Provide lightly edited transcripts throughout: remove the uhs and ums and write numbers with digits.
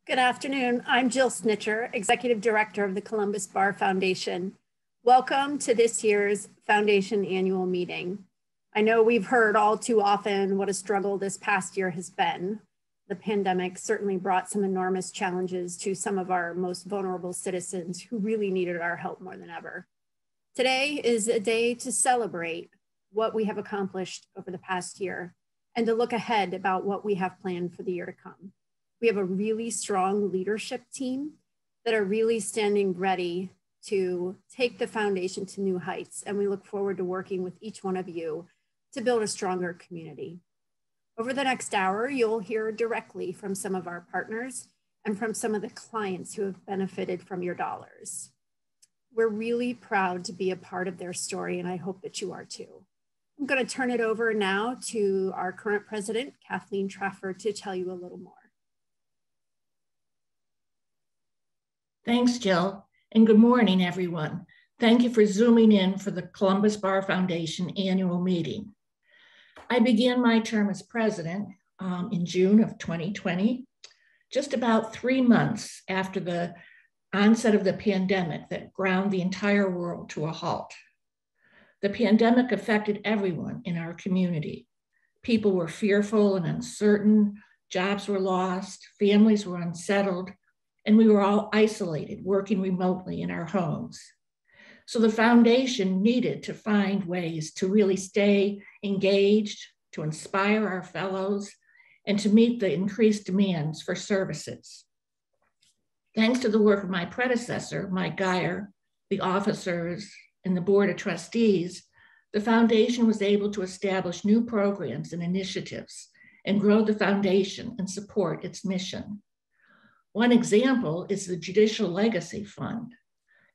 Good afternoon. I'm Jill Snitcher, Executive Director of the Columbus Bar Foundation. Welcome to this year's Foundation Annual Meeting. I know we've heard all too often what a struggle this past year has been. The pandemic certainly brought some enormous challenges to some of our most vulnerable citizens who really needed our help more than ever. Today is a day to celebrate what we have accomplished over the past year and to look ahead about what we have planned for the year to come. We have a really strong leadership team that are really standing ready to take the foundation to new heights, and we look forward to working with each one of you to build a stronger community. Over the next hour, you'll hear directly from some of our partners and from some of the clients who have benefited from your dollars. We're really proud to be a part of their story, and I hope that you are too. I'm going to turn it over now to our current president, Kathleen Trafford, to tell you a little more. Thanks, Jill, and good morning, everyone. Thank you for zooming in for the Columbus Bar Foundation annual meeting. I began my term as president in June of 2020, just about 3 months after the onset of the pandemic that ground the entire world to a halt. The pandemic affected everyone in our community. People were fearful and uncertain, jobs were lost, families were unsettled, and we were all isolated, working remotely in our homes. So the foundation needed to find ways to really stay engaged, to inspire our fellows, and to meet the increased demands for services. Thanks to the work of my predecessor, Mike Geyer, the officers, and the board of trustees, the foundation was able to establish new programs and initiatives and grow the foundation and support its mission. One example is the Judicial Legacy Fund,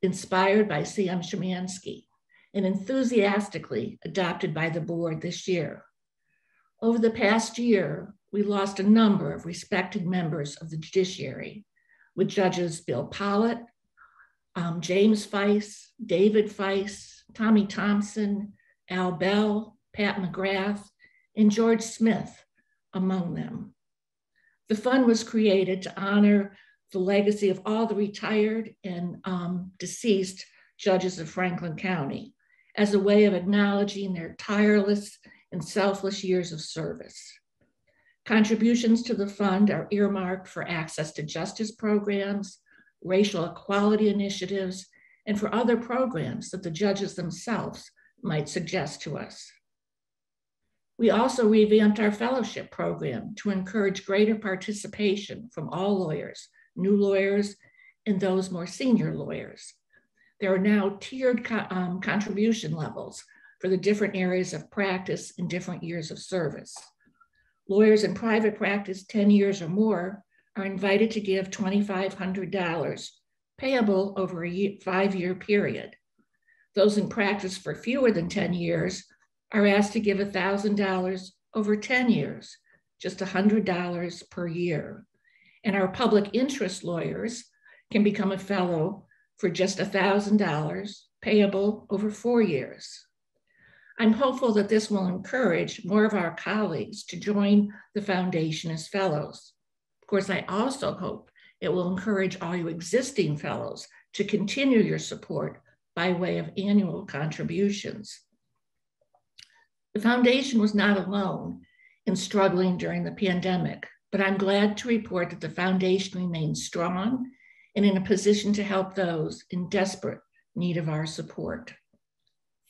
inspired by C.M. Szymanski and enthusiastically adopted by the board this year. Over the past year, we lost a number of respected members of the judiciary, with judges Bill Pollitt, James Feist, David Feist, Tommy Thompson, Al Bell, Pat McGrath, and George Smith among them. The fund was created to honor the legacy of all the retired and deceased judges of Franklin County as a way of acknowledging their tireless and selfless years of service. Contributions to the fund are earmarked for access to justice programs, racial equality initiatives, and for other programs that the judges themselves might suggest to us. We also revamped our fellowship program to encourage greater participation from all lawyers, new lawyers, and those more senior lawyers. There are now tiered contribution levels for the different areas of practice and different years of service. Lawyers in private practice 10 years or more are invited to give $2,500 payable over a 5-year period. Those in practice for fewer than 10 years are asked to give $1,000 over 10 years, just $100 per year. And our public interest lawyers can become a fellow for just $1,000 payable over 4 years. I'm hopeful that this will encourage more of our colleagues to join the foundation as fellows. Of course, I also hope it will encourage all you existing fellows to continue your support by way of annual contributions. The foundation was not alone in struggling during the pandemic, but I'm glad to report that the foundation remains strong and in a position to help those in desperate need of our support.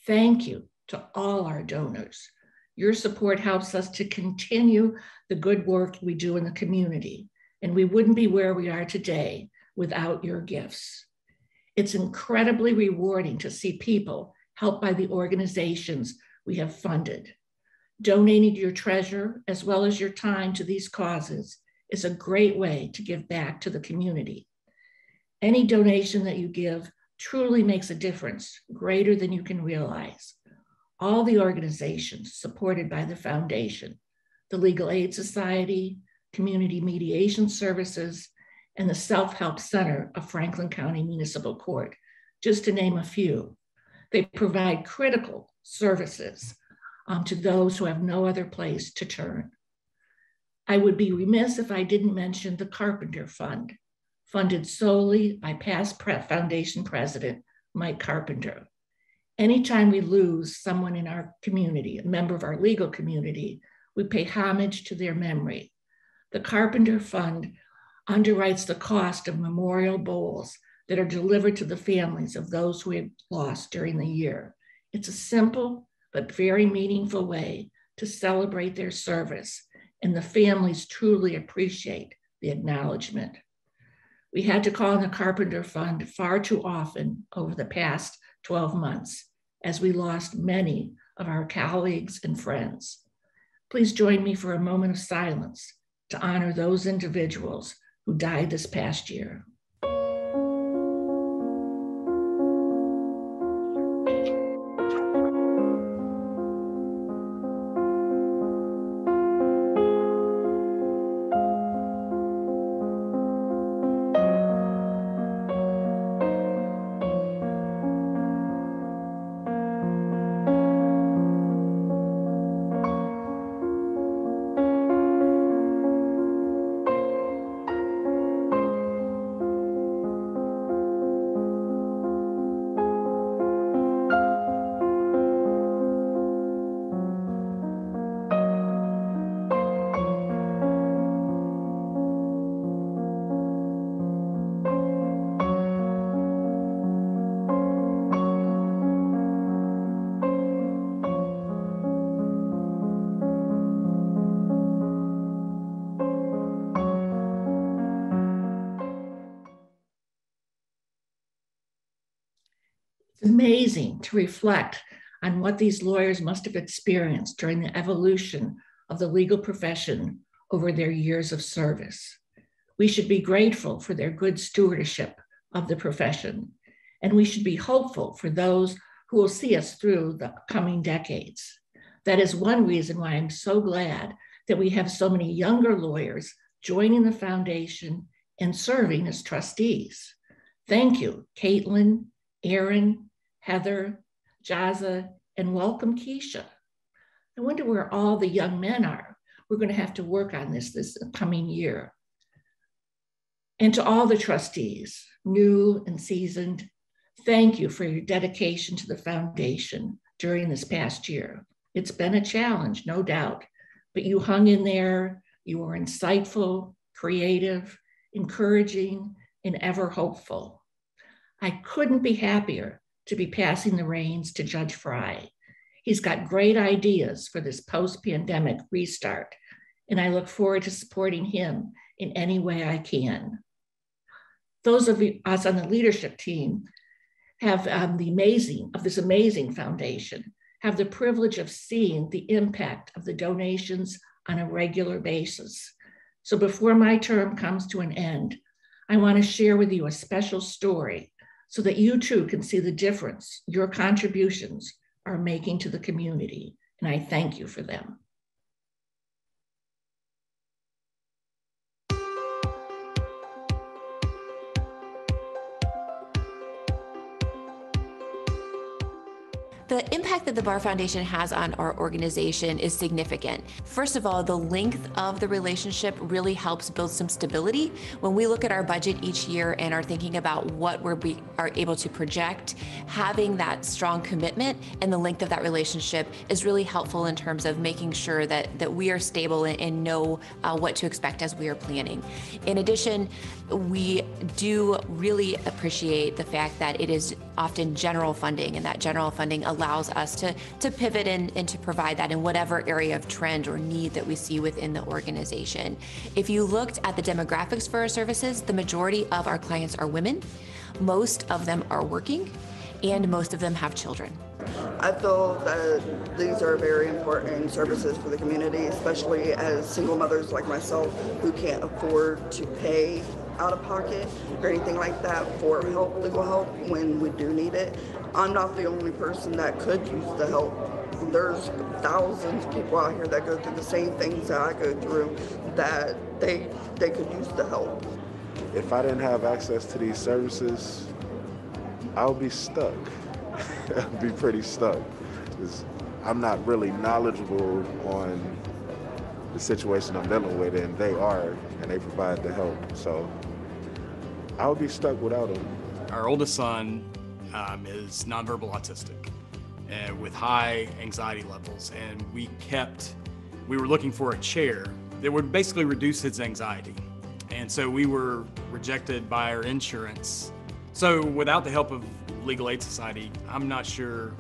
Thank you to all our donors. Your support helps us to continue the good work we do in the community, and we wouldn't be where we are today without your gifts. It's incredibly rewarding to see people helped by the organizations we have funded. Donating your treasure as well as your time to these causes is a great way to give back to the community. Any donation that you give truly makes a difference greater than you can realize. All the organizations supported by the foundation, the Legal Aid Society, Community Mediation Services, and the Self-Help Center of Franklin County Municipal Court, just to name a few. They provide critical services to those who have no other place to turn. I would be remiss if I didn't mention the Carpenter Fund, funded solely by past foundation president, Mike Carpenter. Anytime we lose someone in our community, a member of our legal community, we pay homage to their memory. The Carpenter Fund underwrites the cost of memorial bowls that are delivered to the families of those who have lost during the year. It's a simple but very meaningful way to celebrate their service, and the families truly appreciate the acknowledgement. We had to call on the Carpenter Fund far too often over the past 12 months as we lost many of our colleagues and friends. Please join me for a moment of silence to honor those individuals who died this past year. It's amazing to reflect on what these lawyers must have experienced during the evolution of the legal profession over their years of service. We should be grateful for their good stewardship of the profession, and we should be hopeful for those who will see us through the coming decades. That is one reason why I'm so glad that we have so many younger lawyers joining the foundation and serving as trustees. Thank you, Caitlin, Aaron, Heather, Jaza, and welcome Keisha. I wonder where all the young men are. We're going to have to work on this coming year. And to all the trustees, new and seasoned, thank you for your dedication to the foundation during this past year. It's been a challenge, no doubt, but you hung in there. You were insightful, creative, encouraging, and ever hopeful. I couldn't be happier to be passing the reins to Judge Fry. He's got great ideas for this post-pandemic restart, and I look forward to supporting him in any way I can. Those of us on the leadership team have this amazing foundation, have the privilege of seeing the impact of the donations on a regular basis. So before my term comes to an end, I want to share with you a special story so that you too can see the difference your contributions are making to the community, and I thank you for them. The impact that the Bar Foundation has on our organization is significant. First of all, the length of the relationship really helps build some stability. When we look at our budget each year and are thinking about what we are able to project, having that strong commitment and the length of that relationship is really helpful in terms of making sure that we are stable and know what to expect as we are planning. In addition, we do really appreciate the fact that it is often general funding, and that general funding allows us to pivot and to provide that in whatever area of trend or need that we see within the organization. If you looked at the demographics for our services, the majority of our clients are women. Most of them are working, and most of them have children. I feel that these are very important services for the community, especially as single mothers like myself who can't afford to pay out of pocket or anything like that for help, legal help, when we do need it. I'm not the only person that could use the help. There's thousands of people out here that go through the same things that I go through, that they could use the help. If I didn't have access to these services, I would be stuck. I'd be pretty stuck, because I'm not really knowledgeable on the situation I'm dealing with, and they provide the help. So I'll be stuck without them. Our oldest son is nonverbal autistic with high anxiety levels, and we were looking for a chair that would basically reduce his anxiety. And so we were rejected by our insurance. So without the help of Legal Aid Society, I'm not sure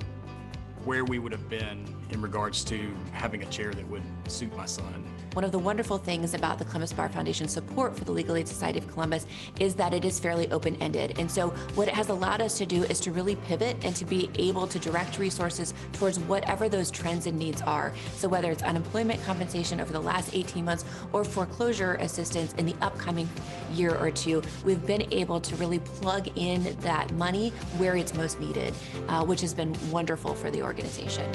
where we would have been in regards to having a chair that would suit my son. One of the wonderful things about the Columbus Bar Foundation support for the Legal Aid Society of Columbus is that it is fairly open-ended. And so what it has allowed us to do is to really pivot and to be able to direct resources towards whatever those trends and needs are. So whether it's unemployment compensation over the last 18 months or foreclosure assistance in the upcoming year or two, we've been able to really plug in that money where it's most needed, which has been wonderful for the organization.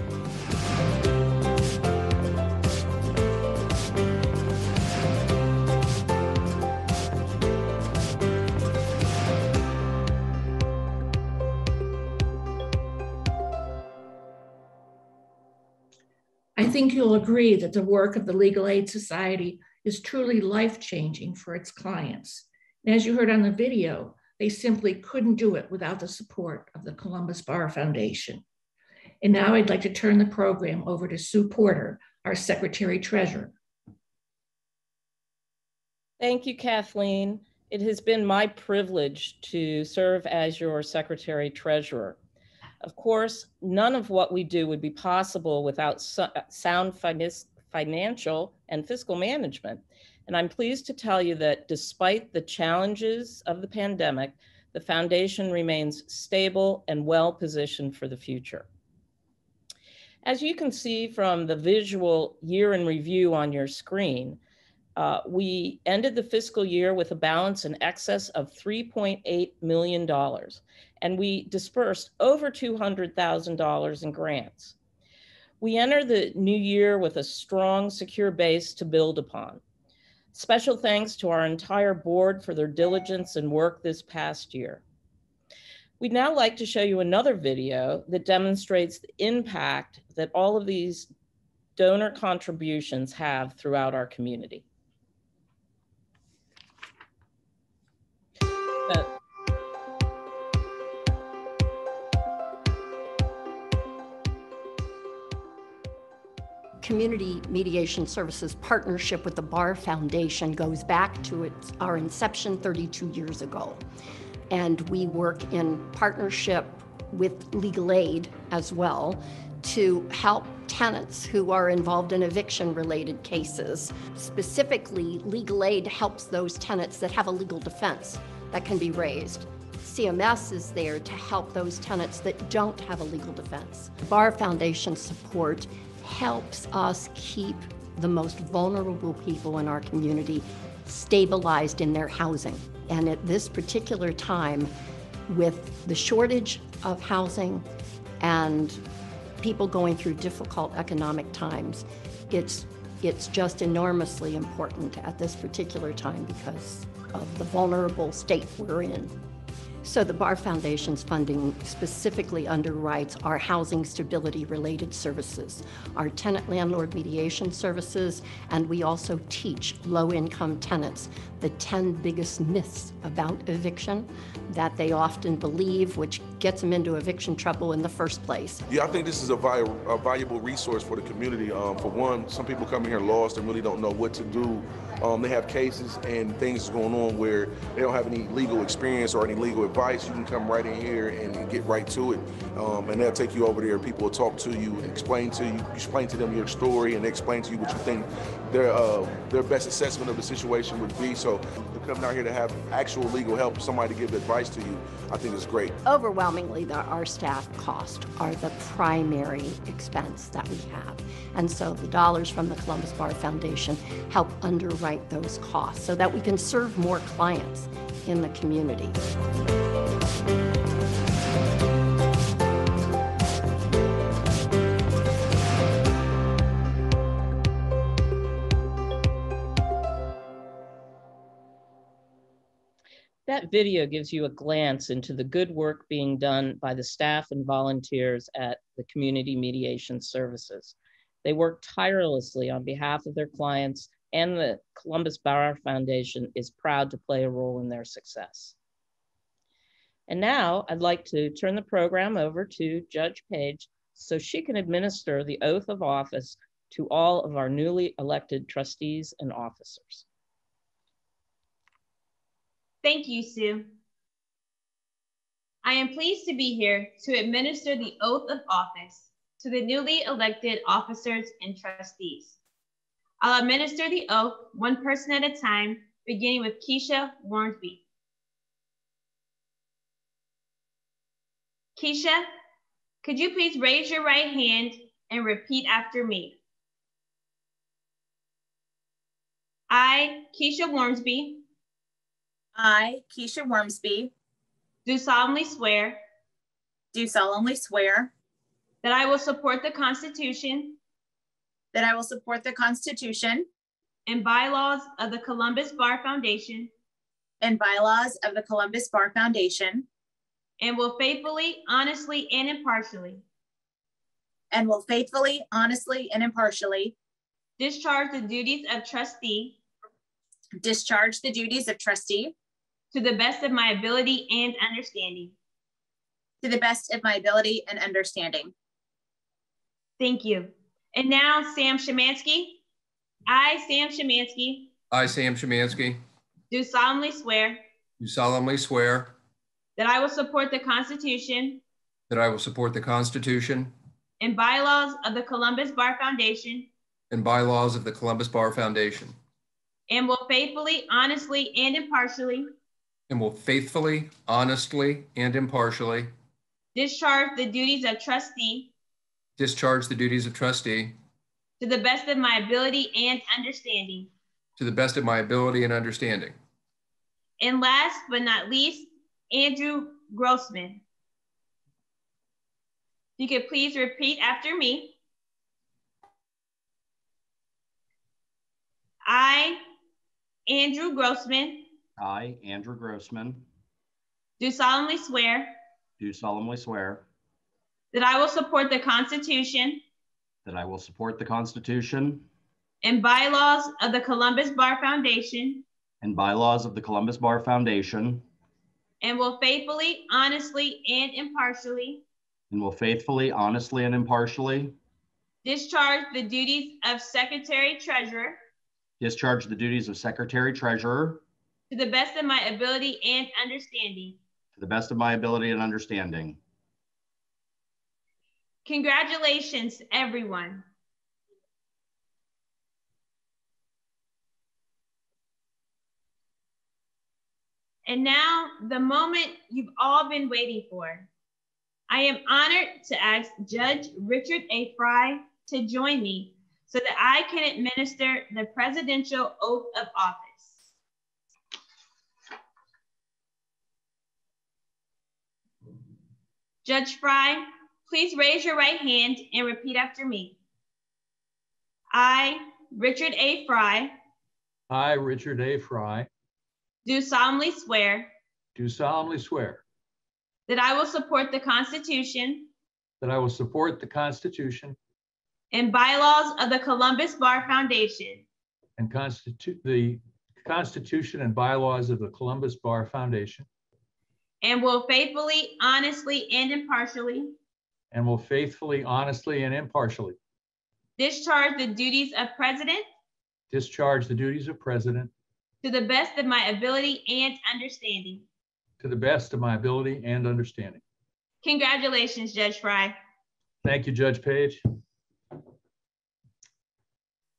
I think you'll agree that the work of the Legal Aid Society is truly life-changing for its clients. And as you heard on the video, they simply couldn't do it without the support of the Columbus Bar Foundation. And now I'd like to turn the program over to Sue Porter, our Secretary Treasurer. Thank you, Kathleen. It has been my privilege to serve as your Secretary Treasurer. Of course, none of what we do would be possible without sound financial and fiscal management. And I'm pleased to tell you that despite the challenges of the pandemic, the foundation remains stable and well-positioned for the future. As you can see from the visual year in review on your screen, we ended the fiscal year with a balance in excess of $3.8 million, and we dispersed over $200,000 in grants. We enter the new year with a strong, secure base to build upon. Special thanks to our entire board for their diligence and work this past year. We'd now like to show you another video that demonstrates the impact that all of these donor contributions have throughout our community. Community Mediation Services partnership with the Bar Foundation goes back to our inception 32 years ago. And we work in partnership with legal aid as well to help tenants who are involved in eviction-related cases. Specifically, legal aid helps those tenants that have a legal defense that can be raised. CMS is there to help those tenants that don't have a legal defense. Bar Foundation support helps us keep the most vulnerable people in our community stabilized in their housing. And at this particular time, with the shortage of housing and people going through difficult economic times, it's just enormously important at this particular time because of the vulnerable state we're in. So the Bar Foundation's funding specifically underwrites our housing stability related services, our tenant landlord mediation services, and we also teach low-income tenants the 10 biggest myths about eviction that they often believe, which gets them into eviction trouble in the first place. Yeah, I think this is a valuable resource for the community. For one, some people come in here lost and really don't know what to do. They have cases and things going on where they don't have any legal experience or any legal advice. You can come right in here and get right to it. And they'll take you over there. People will talk to you and explain to you. You explain to them your story and they explain to you what you think their best assessment of the situation would be. So to come down here to have actual legal help, somebody to give advice to you, I think is great. Overwhelmingly, our staff costs are the primary expense that we have. And so the dollars from the Columbus Bar Foundation help underwrite those costs so that we can serve more clients in the community. That video gives you a glance into the good work being done by the staff and volunteers at the Community Mediation Services. They work tirelessly on behalf of their clients, and the Columbus Bar Foundation is proud to play a role in their success. And now I'd like to turn the program over to Judge Page so she can administer the oath of office to all of our newly elected trustees and officers. Thank you, Sue. I am pleased to be here to administer the oath of office to the newly elected officers and trustees. I'll administer the oath one person at a time, beginning with Keisha Warmsby. Keisha, could you please raise your right hand and repeat after me? I, Keisha Warmsby. I, Keisha Warmsby, Do solemnly swear that I will support the Constitution and bylaws of the Columbus Bar Foundation and bylaws of the Columbus Bar Foundation, and will faithfully, honestly, and impartially discharge the duties of trustee to the best of my ability and understanding. Thank you. And now, Sam Szymanski. I, Sam Szymanski, do solemnly swear that I will support the Constitution and bylaws of the Columbus Bar Foundation and will faithfully, honestly, and impartially discharge the duties of trustee to the best of my ability and understanding. And last but not least, Andrew Grossman. You could please repeat after me. I, Andrew Grossman, do solemnly swear that I will support the Constitution and bylaws of the Columbus Bar Foundation and will faithfully, honestly, and impartially discharge the duties of Secretary Treasurer to the best of my ability and understanding. Congratulations, everyone. And now, the moment you've all been waiting for. I am honored to ask Judge Richard A. Fry to join me so that I can administer the presidential oath of office. Judge Fry, please raise your right hand and repeat after me. I, Richard A. Fry, do solemnly swear that I will support the Constitution and bylaws of the Columbus Bar Foundation and the Constitution and bylaws of the Columbus Bar Foundation, and will faithfully, honestly, and impartially discharge the duties of President to the best of my ability and understanding. Congratulations, Judge Fry. Thank you, Judge Page.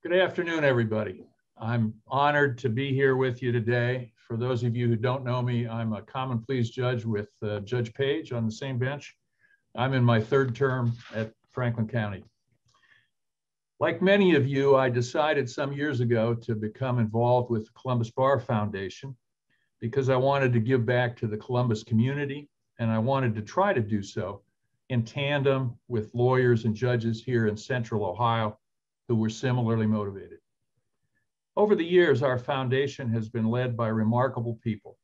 Good afternoon, everybody. I'm honored to be here with you today. For those of you who don't know me, I'm a common pleas judge with Judge Page on the same bench. I'm in my third term at Franklin County. Like many of you, I decided some years ago to become involved with the Columbus Bar Foundation because I wanted to give back to the Columbus community, and I wanted to try to do so in tandem with lawyers and judges here in Central Ohio who were similarly motivated. Over the years, our foundation has been led by remarkable people.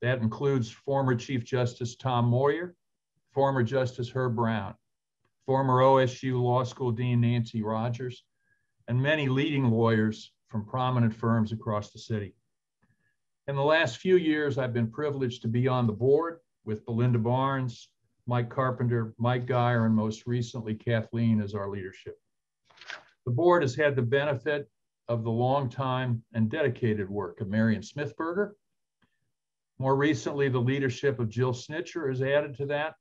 That includes former Chief Justice Tom Moyer, former Justice Herb Brown, former OSU Law School Dean Nancy Rogers, and many leading lawyers from prominent firms across the city. In the last few years, I've been privileged to be on the board with Belinda Barnes, Mike Carpenter, Mike Geyer, and most recently, Kathleen as our leadership. The board has had the benefit of the long time and dedicated work of Marion Smithberger. More recently, the leadership of Jill Snitcher has added to that,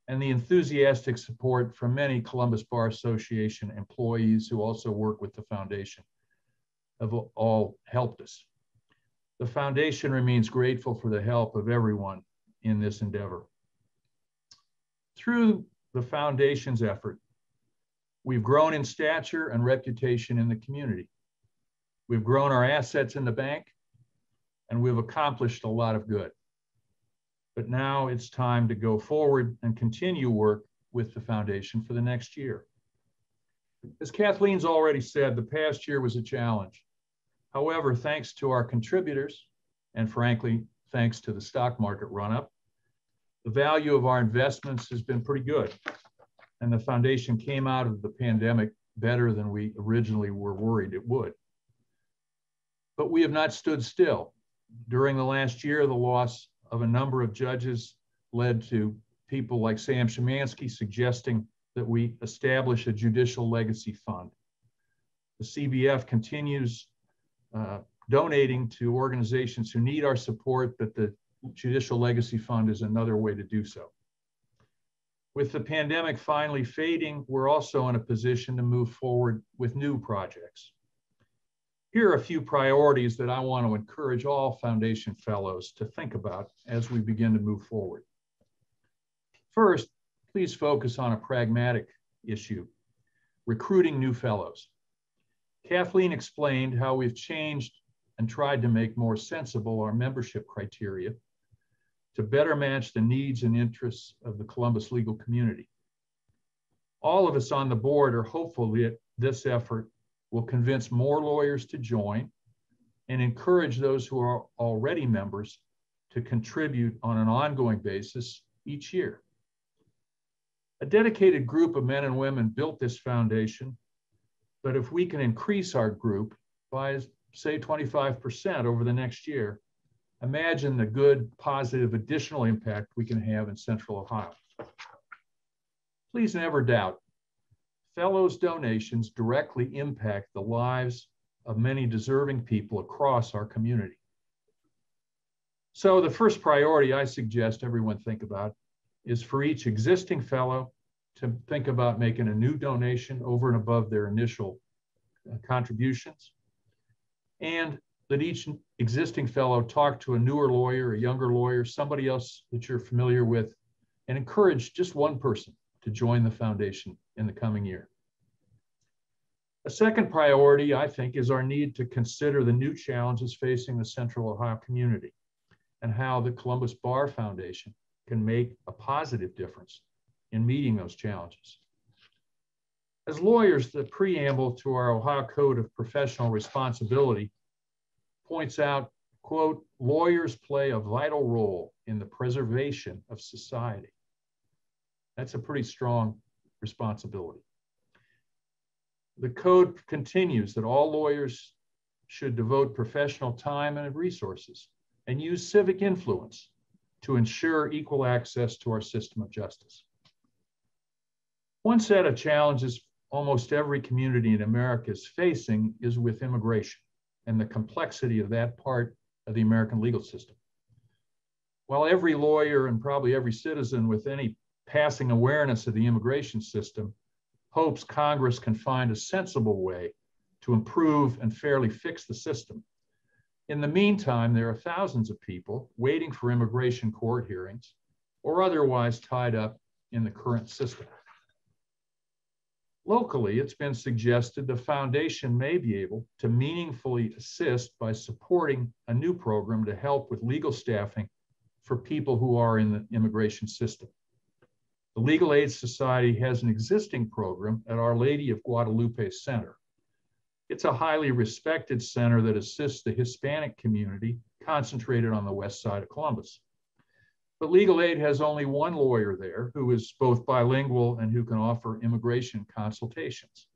and the enthusiastic support from many Columbus Bar Association employees who also work with the foundation have all helped us. The foundation remains grateful for the help of everyone in this endeavor. Through the foundation's effort, we've grown in stature and reputation in the community. We've grown our assets in the bank, and we've accomplished a lot of good. But now it's time to go forward and continue work with the foundation for the next year. As Kathleen's already said, the past year was a challenge. However, thanks to our contributors, and frankly, thanks to the stock market run-up, the value of our investments has been pretty good. And the foundation came out of the pandemic better than we originally were worried it would. But we have not stood still. During the last year, the loss of a number of judges led to people like Sam Szymanski suggesting that we establish a judicial legacy fund. The CBF continues donating to organizations who need our support, but the Judicial Legacy Fund is another way to do so. With the pandemic finally fading, we're also in a position to move forward with new projects. Here are a few priorities that I want to encourage all foundation fellows to think about as we begin to move forward. First, please focus on a pragmatic issue, recruiting new fellows. Kathleen explained how we've changed and tried to make more sensible our membership criteria to better match the needs and interests of the Columbus legal community. All of us on the board are hopeful that this effort will convince more lawyers to join and encourage those who are already members to contribute on an ongoing basis each year. A dedicated group of men and women built this foundation, but if we can increase our group by, say, 25% over the next year, imagine the good, positive, additional impact we can have in Central Ohio. Please never doubt, fellows' donations directly impact the lives of many deserving people across our community. So the first priority I suggest everyone think about is for each existing fellow to think about making a new donation over and above their initial contributions, and that each existing fellow talk to a newer lawyer, a younger lawyer, somebody else that you're familiar with, and encourage just one person to join the foundation in the coming year. A second priority, I think, is our need to consider the new challenges facing the Central Ohio community and how the Columbus Bar Foundation can make a positive difference in meeting those challenges. As lawyers, the preamble to our Ohio Code of Professional Responsibility points out, quote, lawyers play a vital role in the preservation of society. That's a pretty strong responsibility. The code continues that all lawyers should devote professional time and resources and use civic influence to ensure equal access to our system of justice. One set of challenges almost every community in America is facing is with immigration and the complexity of that part of the American legal system. While every lawyer and probably every citizen with any passing awareness of the immigration system hopes Congress can find a sensible way to improve and fairly fix the system, in the meantime, there are thousands of people waiting for immigration court hearings or otherwise tied up in the current system. Locally, it's been suggested the foundation may be able to meaningfully assist by supporting a new program to help with legal staffing for people who are in the immigration system. The Legal Aid Society has an existing program at Our Lady of Guadalupe Center. It's a highly respected center that assists the Hispanic community concentrated on the west side of Columbus. But legal aid has only one lawyer there who is both bilingual and who can offer immigration consultations.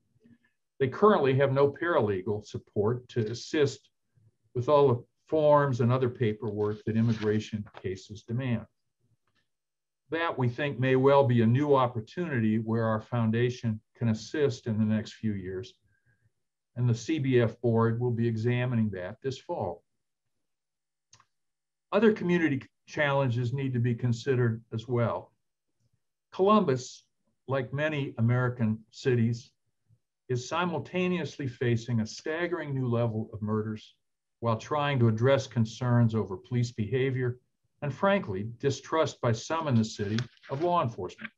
They currently have no paralegal support to assist with all the forms and other paperwork that immigration cases demand. That, we think, may well be a new opportunity where our foundation can assist in the next few years, and the CBF board will be examining that this fall. Other community challenges need to be considered as well. Columbus, like many American cities, is simultaneously facing a staggering new level of murders while trying to address concerns over police behavior and, frankly, distrust by some in the city of law enforcement.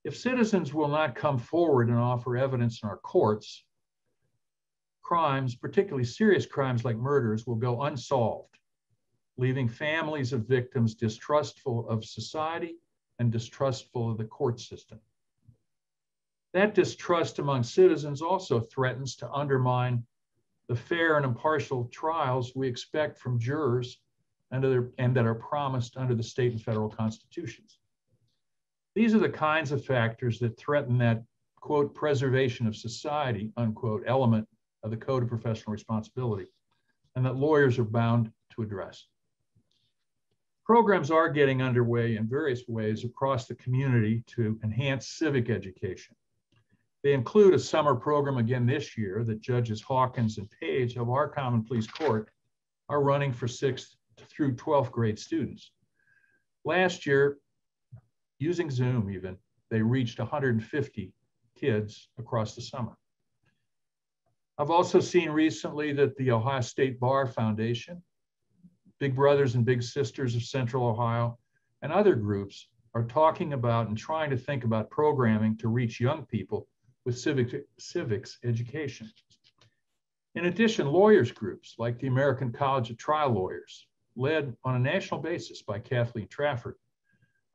If citizens will not come forward and offer evidence in our courts, crimes, particularly serious crimes like murders, will go unsolved, leaving families of victims distrustful of society and distrustful of the court system. That distrust among citizens also threatens to undermine the fair and impartial trials we expect from jurors and that are promised under the state and federal constitutions. These are the kinds of factors that threaten that, quote, preservation of society, unquote, element of the Code of Professional Responsibility, and that lawyers are bound to address. Programs are getting underway in various ways across the community to enhance civic education. They include a summer program again this year that Judges Hawkins and Page of our Common Pleas Court are running for 6th through 12th grade students. Last year, using Zoom even, they reached 150 kids across the summer. I've also seen recently that the Ohio State Bar Foundation, Big Brothers and Big Sisters of Central Ohio, and other groups are talking about and trying to think about programming to reach young people with civics education. In addition, lawyers groups like the American College of Trial Lawyers, led on a national basis by Kathleen Trafford,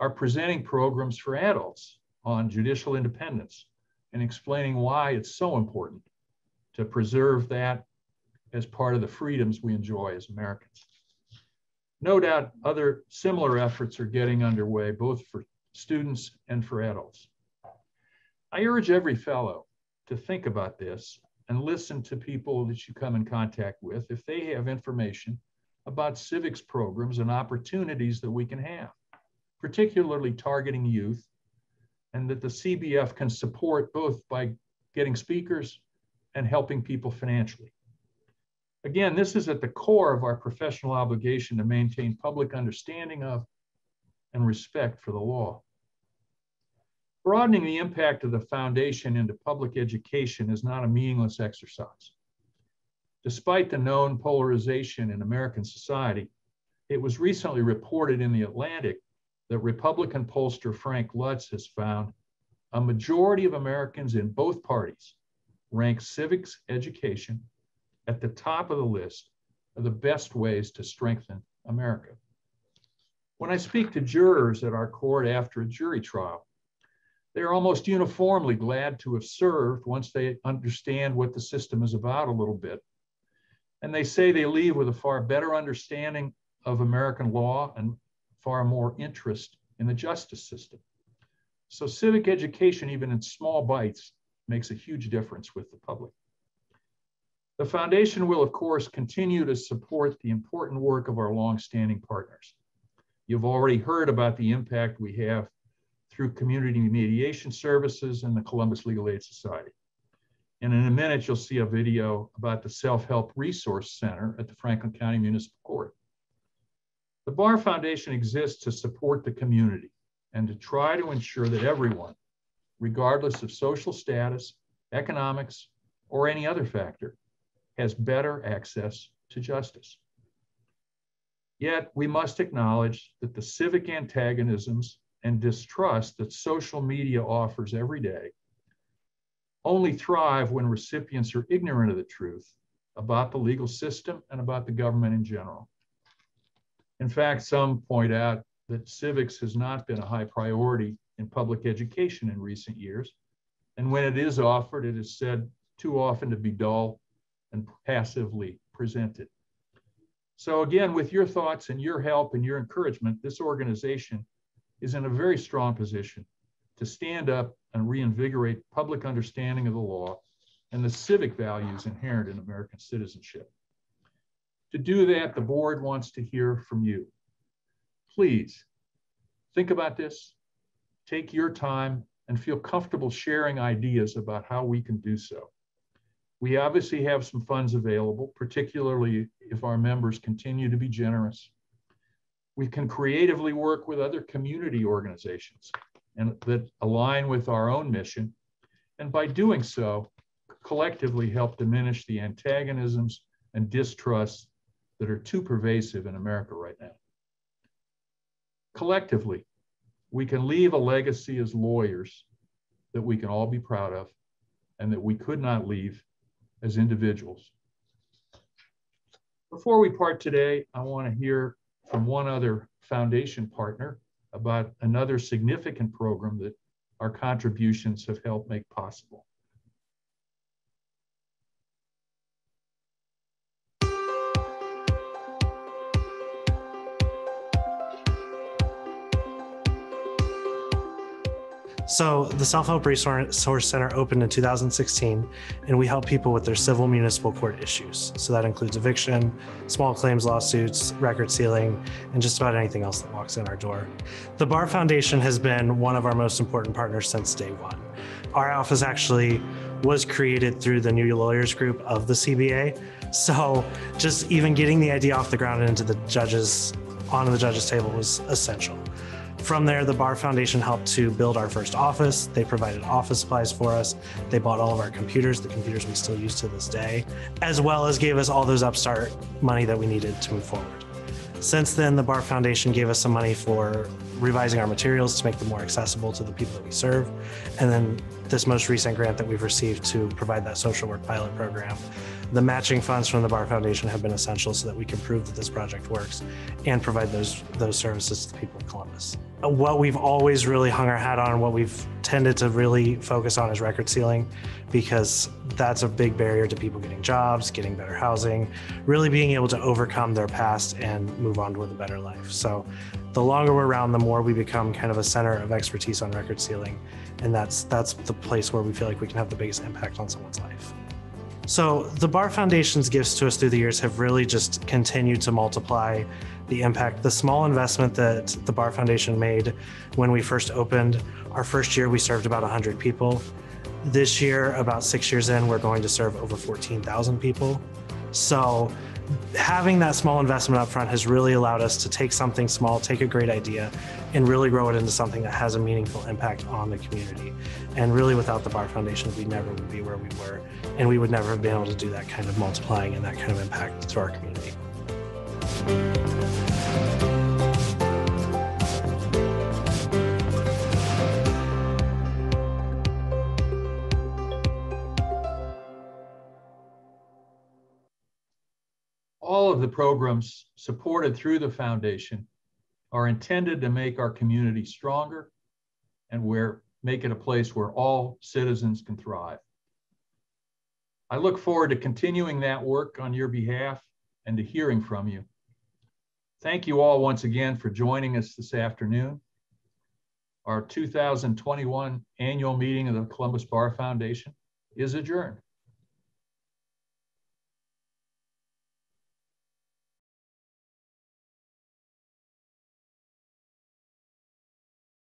are presenting programs for adults on judicial independence and explaining why it's so important to preserve that as part of the freedoms we enjoy as Americans. No doubt other similar efforts are getting underway, both for students and for adults. I urge every fellow to think about this and listen to people that you come in contact with if they have information about civics programs and opportunities that we can have, particularly targeting youth, and that the CBF can support both by getting speakers and helping people financially. Again, this is at the core of our professional obligation to maintain public understanding of and respect for the law. Broadening the impact of the foundation into public education is not a meaningless exercise. Despite the known polarization in American society, it was recently reported in The Atlantic that Republican pollster Frank Lutz has found a majority of Americans in both parties rank civics education at the top of the list of the best ways to strengthen America. When I speak to jurors at our court after a jury trial, they are almost uniformly glad to have served once they understand what the system is about a little bit. And they say they leave with a far better understanding of American law and far more interest in the justice system. So civic education, even in small bites, makes a huge difference with the public. The foundation will, of course, continue to support the important work of our longstanding partners. You've already heard about the impact we have through community mediation services and the Columbus Legal Aid Society. And in a minute, you'll see a video about the Self-Help Resource Center at the Franklin County Municipal Court. The Bar Foundation exists to support the community and to try to ensure that everyone, regardless of social status, economics, or any other factor, has better access to justice. Yet we must acknowledge that the civic antagonisms and distrust that social media offers every day only thrive when recipients are ignorant of the truth about the legal system and about the government in general. In fact, some point out that civics has not been a high priority in public education in recent years. And when it is offered, it is said too often to be dull and passively presented. So again, with your thoughts and your help and your encouragement, this organization is in a very strong position to stand up and reinvigorate public understanding of the law and the civic values inherent in American citizenship. To do that, the board wants to hear from you. Please think about this, take your time, and feel comfortable sharing ideas about how we can do so. We obviously have some funds available, particularly if our members continue to be generous. We can creatively work with other community organizations and that align with our own mission. And by doing so, collectively help diminish the antagonisms and distrusts that are too pervasive in America right now. Collectively, we can leave a legacy as lawyers that we can all be proud of and that we could not leave as individuals. Before we part today, I want to hear from one other foundation partner about another significant program that our contributions have helped make possible. So the Self-Help Resource Center opened in 2016, and we help people with their civil municipal court issues. So that includes eviction, small claims lawsuits, record sealing, and just about anything else that walks in our door. The Bar Foundation has been one of our most important partners since day one. Our office actually was created through the New Lawyers Group of the CBA. So just even getting the idea off the ground and onto the judges' table was essential. From there, the Bar Foundation helped to build our first office. They provided office supplies for us. They bought all of our computers, the computers we still use to this day, as well as gave us all those upstart money that we needed to move forward. Since then, the Bar Foundation gave us some money for revising our materials to make them more accessible to the people that we serve. And then this most recent grant that we've received to provide that social work pilot program. The matching funds from the Bar Foundation have been essential so that we can prove that this project works and provide those services to the people of Columbus. What we've always really hung our hat on, what we've tended to really focus on is record sealing, because that's a big barrier to people getting jobs, getting better housing, really being able to overcome their past and move on with a better life. So the longer we're around, the more we become kind of a center of expertise on record sealing. And that's the place where we feel like we can have the biggest impact on someone's life. So the Bar Foundation's gifts to us through the years have really just continued to multiply the impact. The small investment that the Bar Foundation made when we first opened, our first year we served about 100 people. This year, about 6 years in, we're going to serve over 14,000 people. So having that small investment up front has really allowed us to take something small, take a great idea, and really grow it into something that has a meaningful impact on the community. And really, without the Bar Foundation, we never would be where we were, and we would never have been able to do that kind of multiplying and that kind of impact to our community. All of the programs supported through the foundation are intended to make our community stronger and make it a place where all citizens can thrive. I look forward to continuing that work on your behalf and to hearing from you. Thank you all once again for joining us this afternoon. Our 2021 annual meeting of the Columbus Bar Foundation is adjourned.